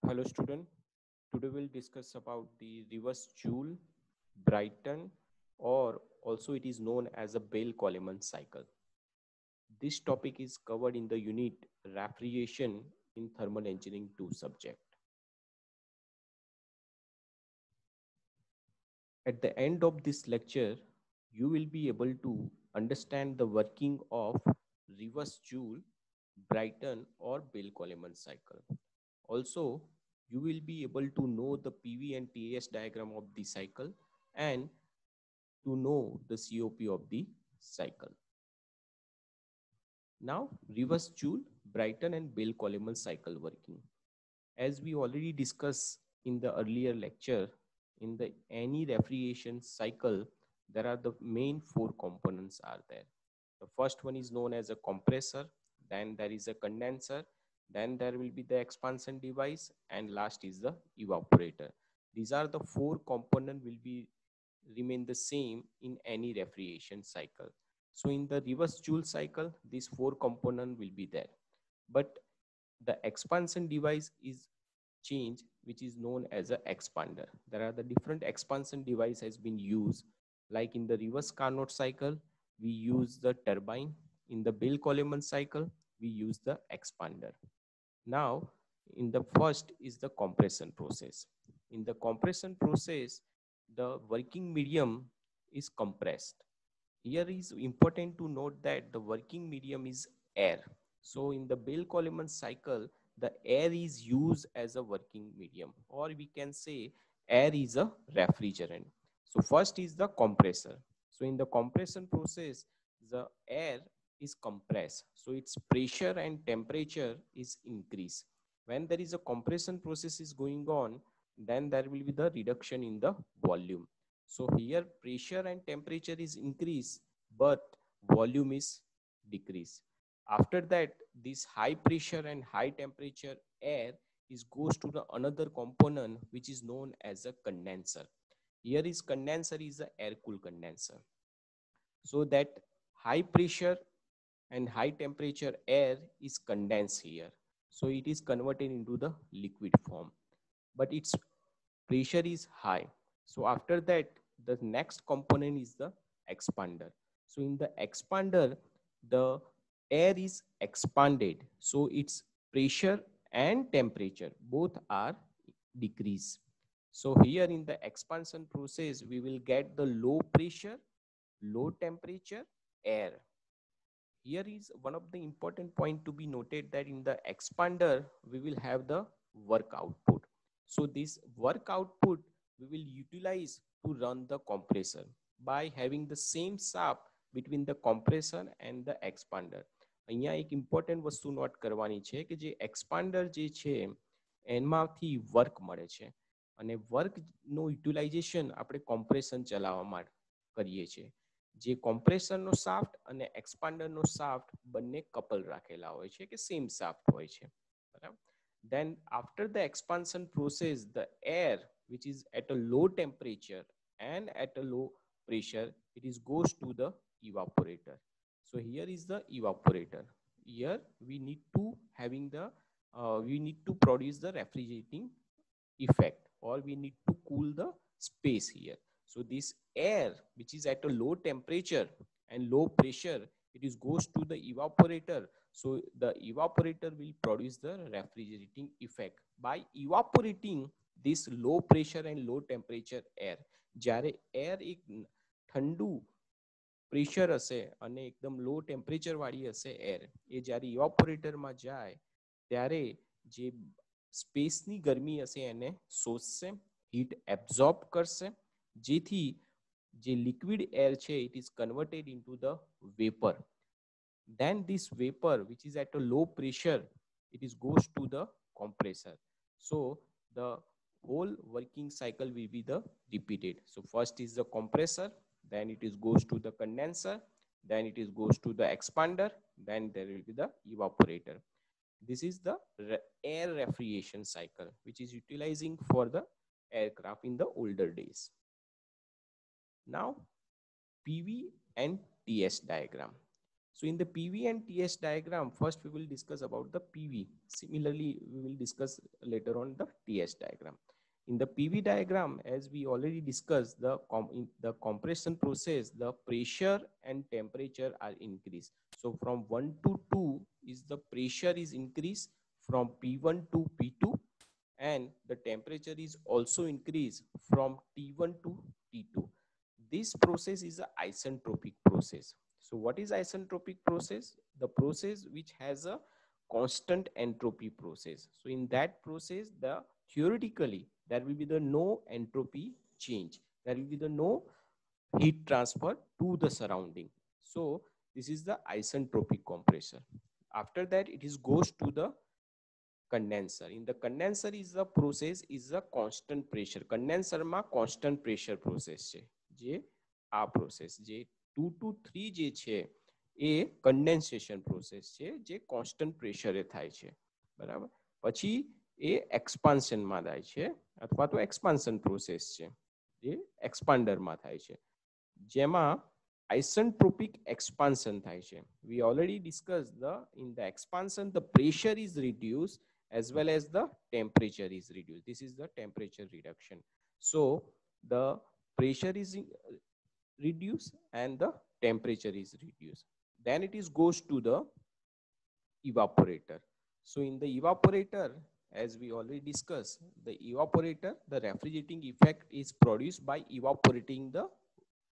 Hello student, today we'll discuss about the reverse Joule, Brighton, or also it is known as a Bell-Coleman cycle. This topic is covered in the unit Refrigeration in Thermal Engineering 2 subject. At the end of this lecture, you will be able to understand the working of reverse Joule, Brighton or Bell-Coleman cycle. Also, you will be able to know the PV and TS diagram of the cycle and to know the COP of the cycle. Now, reverse Joule, Brighton and Bell-Coleman cycle working. As we already discussed in the earlier lecture, in the any refrigeration cycle, there are the main four components are there. The first one is known as a compressor, then there is a condenser, then there will be the expansion device, and last is the evaporator. These are the four components will be remain the same in any refrigeration cycle. So in the reverse Joule cycle, these four components will be there. But the expansion device is changed, which is known as a expander. There are the different expansion device has been used. Like in the reverse Carnot cycle, we use the turbine. In the Bell-Coleman cycle, we use the expander. Now, in the first is the compression process. In the compression process, the working medium is compressed. Here is important to note that the working medium is air. So in the Bell-Coleman cycle, the air is used as a working medium, or we can say air is a refrigerant. So first is the compressor. So in the compression process, the air is compressed. So its pressure and temperature is increased. When there is a compression process is going on, then there will be the reduction in the volume. So here pressure and temperature is increased, but volume is decreased. After that, this high pressure and high temperature air is goes to the another component which is known as a condenser. Here is condenser is a air cool condenser. So that high pressure and high temperature air is condensed here. So it is converted into the liquid form, but its pressure is high. So after that, the next component is the expander. So in the expander, the air is expanded. So its pressure and temperature both are decreased. So here in the expansion process, we will get the low pressure, low temperature air. Here is one of the important point to be noted that in the expander, we will have the work output. So this work output we will utilize to run the compressor by having the same shaft between the compressor and the expander. અહીંયા એક important વસ્તુ not કરવાની છે કે જે એક્સપાન્ડર જે છે એમાંથી વર્ક મળે છે અને વર્કનું યુટિલાઇઝેશન આપણે કોમ્પ્રેશન ચલાવવા માટે કરીએ છીએ. જે કોમ્પ્રેસરનો શાફ્ટ અને એક્સપાન્ડરનો શાફ્ટ બંને કપલ રાખેલા હોય છે કે સેમ શાફ્ટ હોય છે, બરાબર. Then after the expansion process, the air which is at a low temperature and at a low pressure, it is goes to the evaporator. So here is the evaporator. Here we need to having the we need to produce the refrigerating effect, or we need to cool the space here. So this air which is at a low temperature and low pressure, it is goes to the evaporator. So the evaporator will produce the refrigerating effect by evaporating this low pressure and low temperature air. જ્યારે air એક ઠંડુ pressure હશે અને એકદમ લો temperature વાળી હશે air, એ જ્યારે ઇવાપોરેટરમાં જાય ત્યારે જે સ્પેસની ગરમી હશે એને શોષશે, હીટ એબ્ઝોર્બ કરશે, જેથી જે લિક્વિડ એર છે it is converted into the vapour. Then this vapor which is at a low pressure, it is goes to the compressor. So the whole working cycle will be the repeated. So first is the compressor, then it is goes to the condenser, then it is goes to the expander, then there will be the evaporator. This is the air refrigeration cycle which is utilizing for the aircraft in the older days. Now PV and TS diagram. So in the PV and TS diagram, first we will discuss about the PV. Similarly, we will discuss later on the TS diagram. In the PV diagram, as we already discussed, in the compression process, the pressure and temperature are increased. So from 1 to 2 is the pressure is increased from P1 to P2, and the temperature is also increased from T1 to T2. This process is an isentropic process. So what is isentropic process? The process which has a constant entropy process. So in that process, theoretically there will be the no entropy change. There will be the no heat transfer to the surrounding. So this is the isentropic compressor. After that, it is goes to the condenser. In the condenser is the process is a constant pressure. Condenser ma constant pressure process છે જે આ process જે 2 to 3 જે છે એ condensation process છે જે constant pressure એ થાય છે બરાબર. પછી એ expansion માં થાય છે અથવા તો expansion process છે જે expander માં થાય છે જેમાં isentropic expansion થાય છે. We already discussed in the expansion the pressure is reduced as well as the temperature is reduced. This is the temperature reduction. So the pressure is reduced and the temperature is reduced. Then it is goes to the evaporator. So in the evaporator, as we already discussed, the evaporator, the refrigerating effect is produced by evaporating the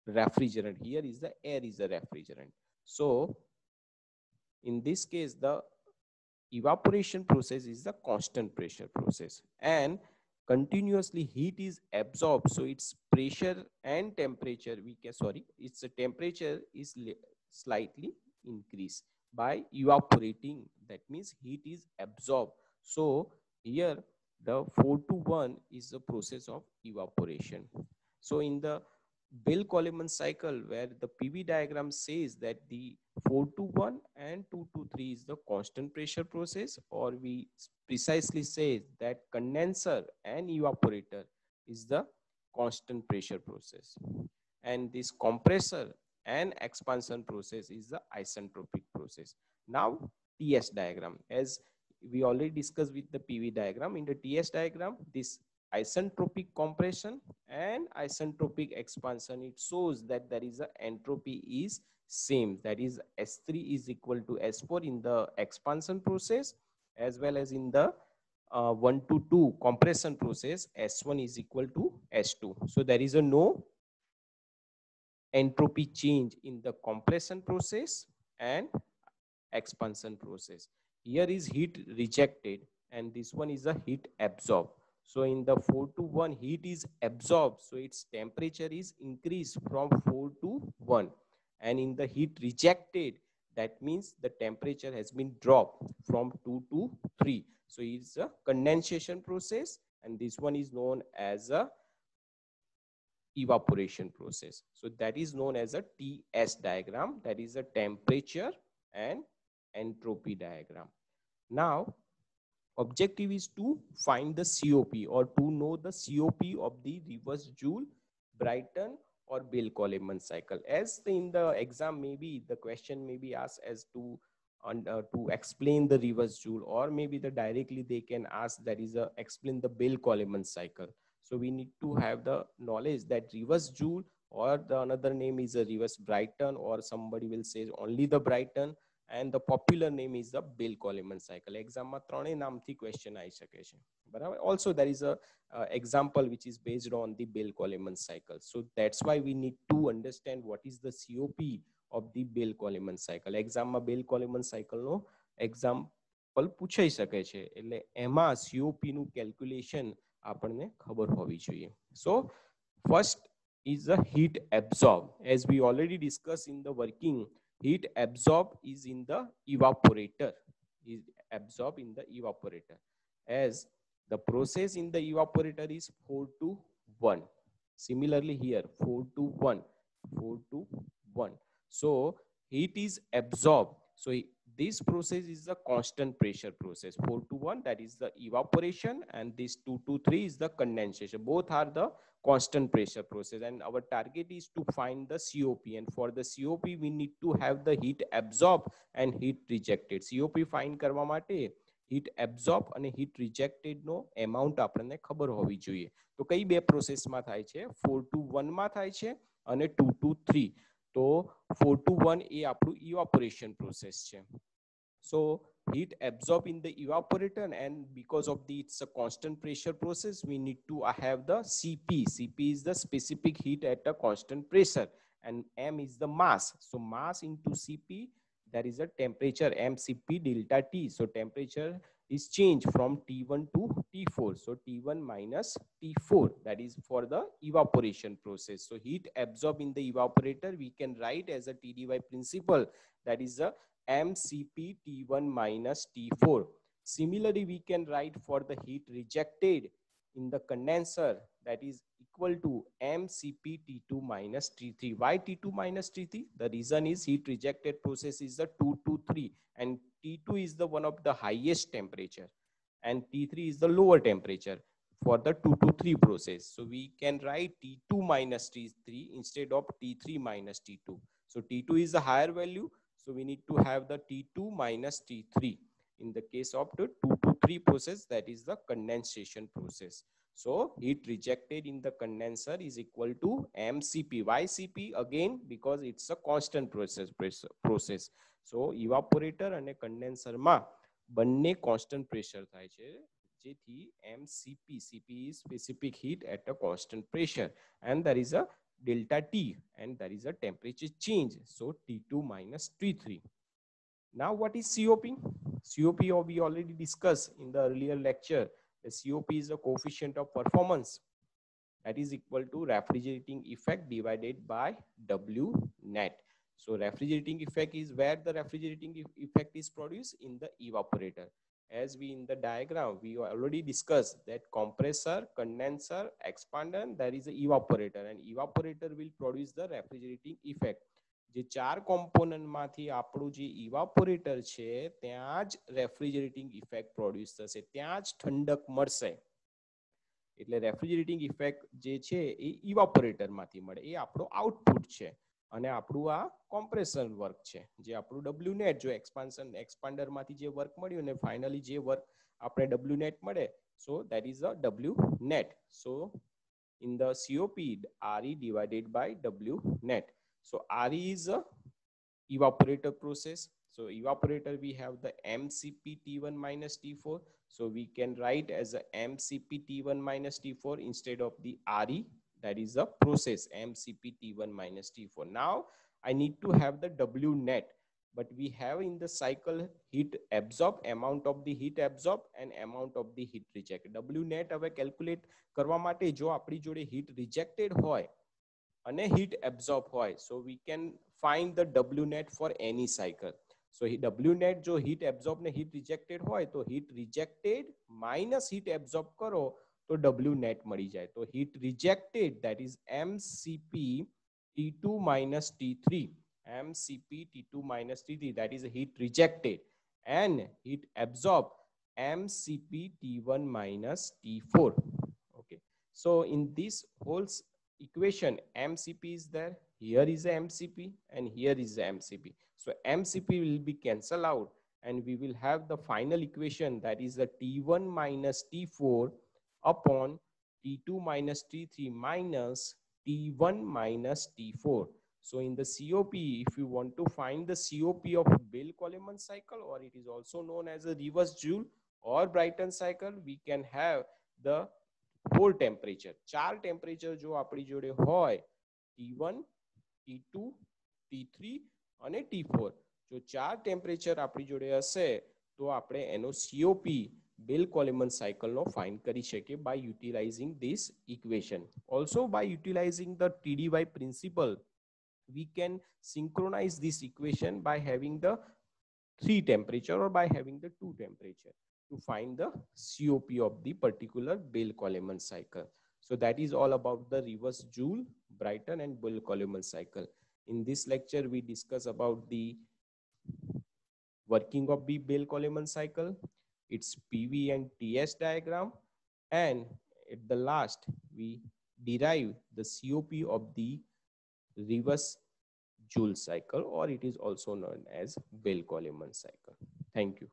refrigerant. Here is the air is the refrigerant. So in this case, the evaporation process is the constant pressure process, and continuously heat is absorbed. So its pressure and temperature, its temperature is slightly increased by evaporating. That means heat is absorbed. So here the 4 to 1 is the process of evaporation. So in the Bell-Coleman cycle, where the PV diagram says that the 4 to 1 and 2 to 3 is the constant pressure process, or we precisely say that condenser and evaporator is the constant pressure process, and this compressor and expansion process is the isentropic process. Now TS diagram, as we already discussed with the PV diagram, in the TS diagram, this isentropic compression and isentropic expansion, it shows that there is a entropy is same, that is S3 is equal to S4 in the expansion process, as well as in the 1 to 2 compression process, S1 is equal to S2. So there is a no entropy change in the compression process and expansion process. Here is heat rejected and this one is a heat absorbed. So in the 4 to 1, heat is absorbed, so its temperature is increased from 4 to 1. And in the heat rejected, that means the temperature has been dropped from 2 to 3. So it's a condensation process, and this one is known as a evaporation process. So that is known as a TS diagram, that is a temperature and entropy diagram. Now objective is to find the COP, or to know the COP of the reverse Joule, Brayton or Bell-Coleman cycle. As in the exam, maybe the question may be asked as to explain the reverse Joule, or maybe directly they can ask that is explain the Bell-Coleman cycle. So we need to have the knowledge that reverse Joule, or the another name is a reverse Brayton, or somebody will say only the Brayton, and the popular name is the Bell-Coleman cycle. Exam ma trone naam thi question aayi શકે છે બરાબર. Also there is a example which is based on the Bell-Coleman cycle. So that's why we need to understand what is the COP of the Bell-Coleman cycle. Exam ma Bell-Coleman cycle no example પૂછાઈ શકે છે, એટલે એમાં COP નું calculation આપણને ખબર હોવી જોઈએ. So first is the heat absorbed. As we already discussed in the working, heat absorbed is in the evaporator, is absorbed in the evaporator, as the process in the evaporator is 4 to 1. Similarly here 4 to 1, 4 to 1. So heat is absorbed. So this process is a constant pressure process. 4 to 1, that is the evaporation, and this 2 to 3 is the condensation. Both are the constant pressure process, and our target is to find the COP, and for the COP we need to have the heat absorbed and heat rejected. COP find કરવા માટે heat absorbed અને heat rejected નો amount આપણને ખબર હોવી જોઈએ. તો કઈ બે પ્રોસેસમાં થાય છે? 4 to 1 માં થાય છે અને 2 to 3. તો 4 to 1 એ આપણું evaporation process છે. So heat absorbed in the evaporator, and because of it's a constant pressure process, we need to have the Cp. Cp is the specific heat at a constant pressure, and m is the mass. So mass into Cp, there is a temperature mCp delta T. So temperature is changed from T1 to T4. So T1 minus T4, that is for the evaporation process. So heat absorbed in the evaporator we can write as a TDY principle, that is a mCp T1 minus T4. Similarly, we can write for the heat rejected in the condenser, that is equal to mCp T2 minus T3. Why T2 minus T3? The reason is heat rejected process is the 2 to 3, and T2 is the one of the highest temperature and T3 is the lower temperature for the 2 to 3 process. So we can write T2 minus T3 instead of T3 minus T2. So T2 is the higher value, so we need to have the T2 minus T3 in the case of the 2 to 3 process, that is the condensation process. So heat rejected in the condenser is equal to mCp. Why Cp? Again, because it's a constant process. So evaporator and condenser ma બંને constant pressure થાય છે, જેથી mCp, Cp is specific heat at a constant pressure, and there is a delta T, and there is a temperature change. So T2 minus T3. Now what is COP? COP we already discussed in the earlier lecture. The COP is a coefficient of performance, that is equal to refrigerating effect divided by W net. So refrigerating effect is where the refrigerating effect is produced in the evaporator. As we in the diagram, we already discussed that compressor, condenser, expander, there is an evaporator, and evaporator will produce the refrigerating effect. જે ચાર component માંથી આપણું જે ઇવાપોરેટર છે ત્યાં જ refrigerating effect produce થશે, ત્યાં જ ઠંડક મળશે. એટલે રેફ્રિજરેટિંગ ઇફેક્ટ જે છે એ ઇવાપોરેટર માંથી મળે, એ આપણો આઉટપુટ છે. અને આપણું આ કોમ્પ્રેશન વર્ક છે, જે આપણું ડબલ્યુ નેટ, જો એક્સપાન્શન એક્સપાન્ડર માંથી જે વર્ક મળ્યું ને ફાઇનલી જે વર્ક આપણે ડબલ્યુ નેટ મળે, so that is a W net. So in the COP, RE divided by W net. So RE is a evaporator process. So evaporator we have the mCp T1 minus T4. So we can write as a mCp T1 minus T4 instead of the RE. That is a process mCp T1 minus T4. Now I need to have the W net, but we have in the cycle heat absorbed, amount of the heat absorbed and amount of the heat rejected. W net હવે calculate કરવા માટે જો આપણી જોડે heat rejected હોય અને heat absorbed હોય, so we can find the W net for any cycle. So W net જો heat absorbed ને heat rejected હોય, તો heat rejected minus heat absorbed કરો તો W net મળી જાય. તો heat rejected, that is mCp T2 minus T3. mCp T2 minus T3, that is a heat rejected, and heat absorbed mCp T1 minus T4. Okay, so in this whole equation mCp is there, here is a mCp and here is a mCp. So mCp will be cancelled out, and we will have the final equation, that is the T1 minus T4 upon T2 minus T3 minus T1 minus T4. So in the COP, if you want to find the COP of Bell-Coleman cycle, or it is also known as a reverse Joule or Brayton cycle, we can have the 4 temperature. 4 temperature जो आपड़ी जोड़े होय, T1, T2, T3 અને T4. जो 4 temperature आपड़ी जोड़े हसे, तो आपने एनो COP Bell-Coleman cycle नो find करी शके by utilizing this equation. Also by utilizing the TDY principle, we can synchronize this equation by having the 3 temperature or by having the 2 temperature to find the COP of the particular Bell-Coleman cycle. So that is all about the reverse Joule, Brayton and Bell-Coleman cycle. In this lecture, we discuss about the working of the Bell-Coleman cycle, its PV and TS diagram, and at the last, we derive the COP of the reverse Joule cycle, or it is also known as Bell-Coleman cycle. Thank you.